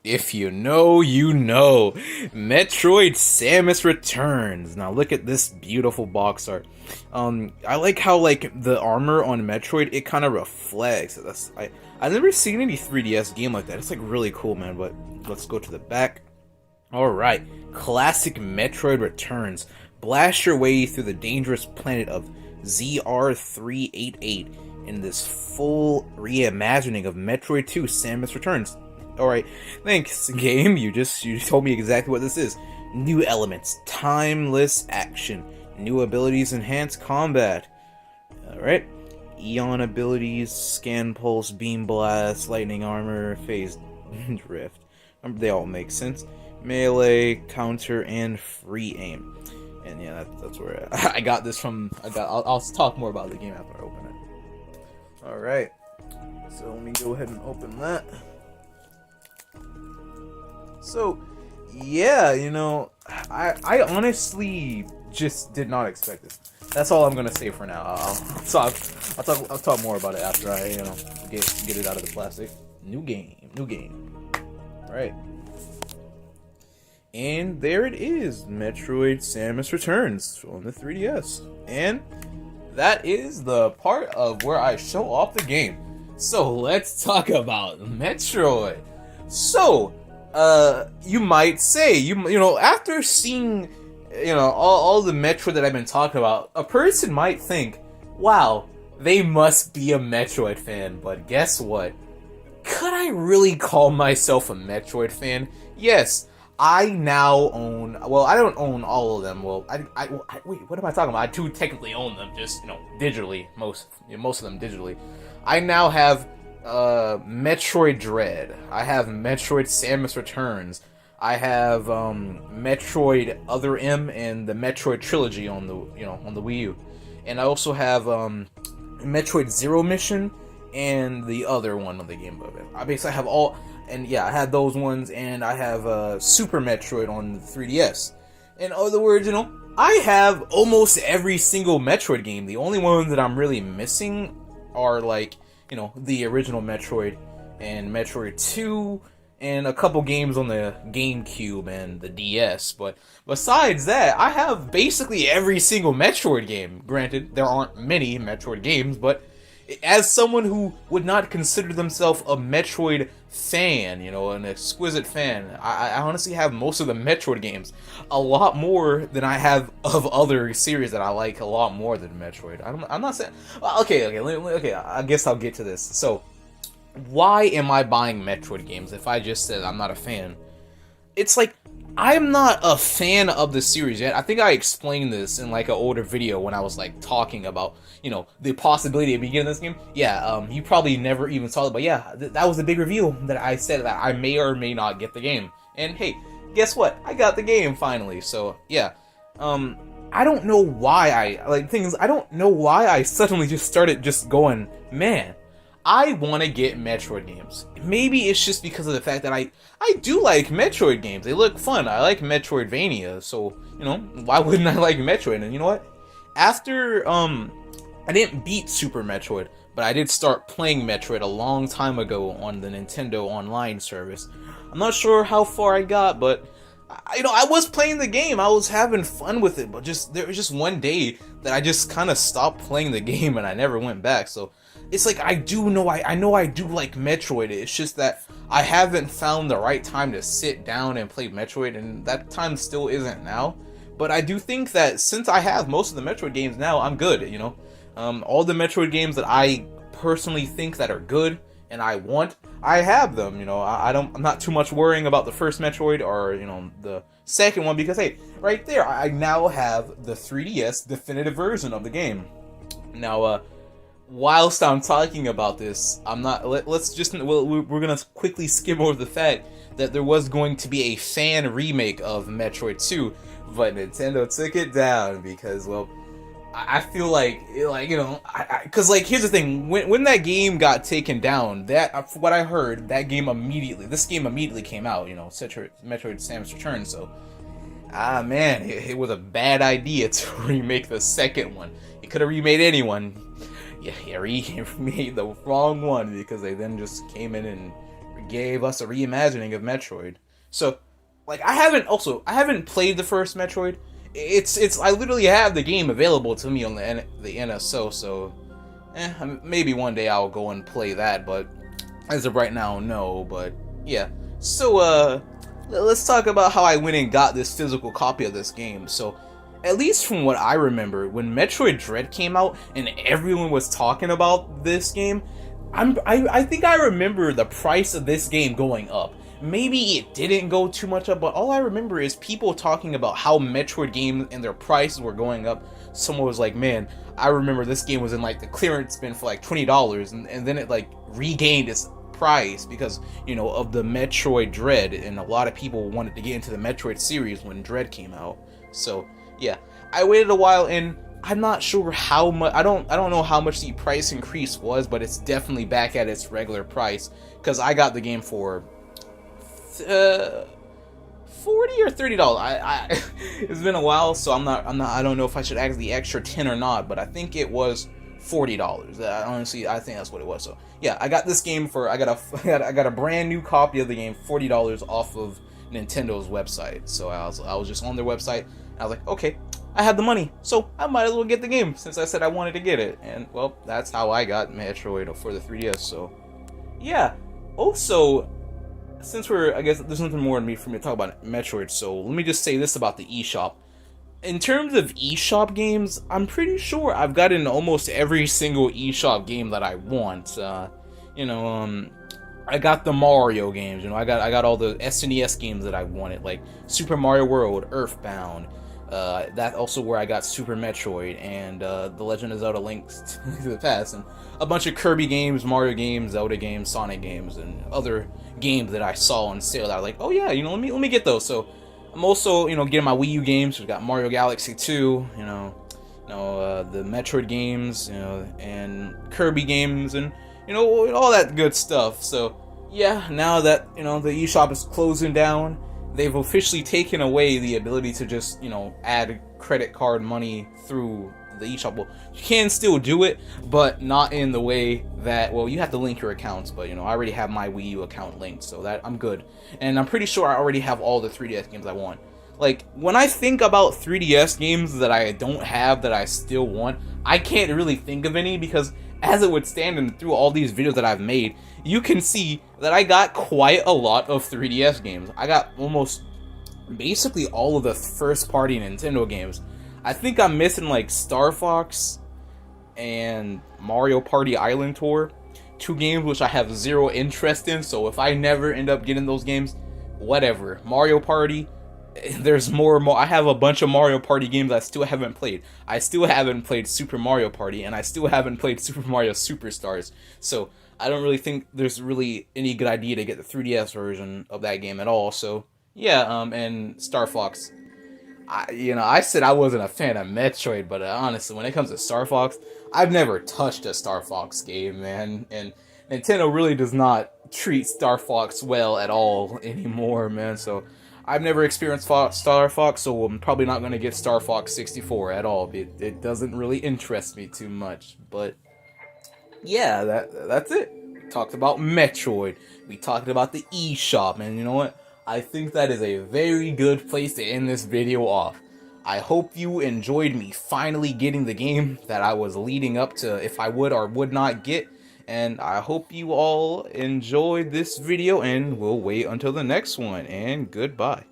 If you know, you know. Metroid Samus returns. Now look at this beautiful box art. I like how like the armor on Metroid, it kind of reflects. I've never seen any 3DS game like that. It's like really cool, man. But let's go to the back. All right, classic Metroid returns. Blast your way through the dangerous planet of ZR388 in this full reimagining of Metroid 2 Samus Returns. Alright, thanks game, you told me exactly what this is. New elements, timeless action, new abilities, enhanced combat. Alright, Eon abilities, scan pulse, beam blast, lightning armor, phase drift. They all make sense. Melee, counter, and free aim. And yeah, that's where I got this from. I'll talk more about the game after I open it. Alright, so let me go ahead and open that. So, yeah, you know, I honestly just did not expect this. That's all I'm gonna say for now. I'll talk more about it after I get it out of the plastic. New game. All right, and there it is, Metroid Samus Returns on the 3DS, and that is the part of where I show off the game. So let's talk about Metroid. So. You might say, you know, after seeing, all the Metroid that I've been talking about, a person might think, wow, they must be a Metroid fan, but guess what? Could I really call myself a Metroid fan? Yes, I now own, well, I don't own all of them, well, wait, what am I talking about? I do technically own them, just, digitally, most of them digitally. I now have Metroid Dread. I have Metroid Samus Returns. I have Metroid Other M and the Metroid Trilogy on the on the Wii U, and I also have Metroid Zero Mission and the other one on the Game Boy. I basically have all, and yeah, I had those ones, and I have Super Metroid on the 3DS. In other words, I have almost every single Metroid game. The only ones that I'm really missing are like, the original Metroid and Metroid 2 and a couple games on the GameCube and the DS. But besides that, I have basically every single Metroid game. Granted, there aren't many Metroid games, but as someone who would not consider themselves a Metroid fan, an exquisite fan, I honestly have most of the Metroid games. A lot more than I have of other series that I like a lot more than Metroid. I'm not saying... Okay, I guess I'll get to this. So, why am I buying Metroid games if I just said I'm not a fan? It's like, I'm not a fan of the series yet. I think I explained this in like an older video when I was like talking about, the possibility of beginning this game. Yeah, you probably never even saw it, but yeah, that was a big reveal that I said that I may or may not get the game. And hey, guess what? I got the game finally. So yeah, I don't know why I don't know why I suddenly just started just going, man, I want to get Metroid games. Maybe it's just because of the fact that I do like Metroid games. They look fun. I like Metroidvania, so, why wouldn't I like Metroid? And you know what? After, I didn't beat Super Metroid, but I did start playing Metroid a long time ago on the Nintendo Online service. I'm not sure how far I got, but, I was playing the game. I was having fun with it, but there was just one day that I just kind of stopped playing the game and I never went back, so... It's like, I know I do like Metroid, it's just that I haven't found the right time to sit down and play Metroid, and that time still isn't now. But I do think that since I have most of the Metroid games now, I'm good, all the Metroid games that I personally think that are good, and I want, I have them, I'm not too much worrying about the first Metroid, or, the second one, because hey, right there, I now have the 3DS definitive version of the game. Now, whilst I'm talking about this, we're gonna quickly skim over the fact that there was going to be a fan remake of Metroid 2, but Nintendo took it down because, well, I feel because here's the thing, when that game got taken down, that, from what I heard, this game immediately came out, Metroid Samus Returns, so, man, it was a bad idea to remake the second one. It could have remade anyone. Yeah, he made the wrong one because they then just came in and gave us a reimagining of Metroid. So, like, I haven't played the first Metroid. I literally have the game available to me on the NSO, so maybe one day I'll go and play that, but as of right now, no. But yeah, so let's talk about how I went and got this physical copy of this game. So, at least from what I remember, when Metroid Dread came out and everyone was talking about this game, I think I remember the price of this game going up. Maybe it didn't go too much up, but all I remember is people talking about how Metroid games and their prices were going up. Someone was like, man, I remember this game was in like the clearance bin for like $20, and then it like regained its price because, you know, of the Metroid Dread, and a lot of people wanted to get into the Metroid series when Dread came out. So yeah, I waited a while, and I'm not sure how much. I don't know how much the price increase was, but it's definitely back at its regular price because I got the game for $40 or $30. It's been a while, so I don't know if I should add the extra 10 or not, but I think it was $40. Honestly, I think that's what it was. So yeah, I got this game for I got a brand new copy of the game, $40 off of Nintendo's website. So I was just on their website, and I was like, okay, I had the money, so I might as well get the game since I said I wanted to get it. And well, that's how I got Metroid for the 3DS. So yeah. Also, since I guess there's nothing more in me for me to talk about Metroid, so let me just say this about the eShop. In terms of eShop games, I'm pretty sure I've gotten almost every single eShop game that I want. I got the Mario games. I got all the SNES games that I wanted, like Super Mario World, Earthbound. That also where I got Super Metroid and The Legend of Zelda: Links to the Past, and a bunch of Kirby games, Mario games, Zelda games, Sonic games, and other games that I saw on sale that I was like, oh yeah, let me get those. So I'm also, getting my Wii U games. We've got Mario Galaxy 2, the Metroid games, and Kirby games, and all that good stuff. So yeah, now that the eShop is closing down, they've officially taken away the ability to just add credit card money through the eShop. Well, you can still do it, but not in the way that, well, you have to link your accounts, but I already have my Wii U account linked, so that I'm good. And I'm pretty sure I already have all the 3DS games I want. Like, when I think about 3DS games that I don't have that I still want, I can't really think of any, because as it would stand, and through all these videos that I've made, you can see that I got quite a lot of 3DS games. I got almost basically all of the first-party Nintendo games. I think I'm missing like Star Fox and Mario Party Island Tour, two games which I have zero interest in, so if I never end up getting those games, whatever. Mario Party, there's more. I have a bunch of Mario Party games I still haven't played. I still haven't played Super Mario Party, and I still haven't played Super Mario Superstars, so I don't really think there's really any good idea to get the 3DS version of that game at all. So yeah, and Star Fox. I said I wasn't a fan of Metroid, but honestly, when it comes to Star Fox, I've never touched a Star Fox game, man. And Nintendo really does not treat Star Fox well at all anymore, man. So I've never experienced Star Fox, so I'm probably not going to get Star Fox 64 at all. It doesn't really interest me too much. But yeah, that's it. We talked about Metroid. We talked about the eShop, and you know what? I think that is a very good place to end this video off. I hope you enjoyed me finally getting the game that I was leading up to if I would or would not get. And I hope you all enjoyed this video, and we'll wait until the next one, and goodbye.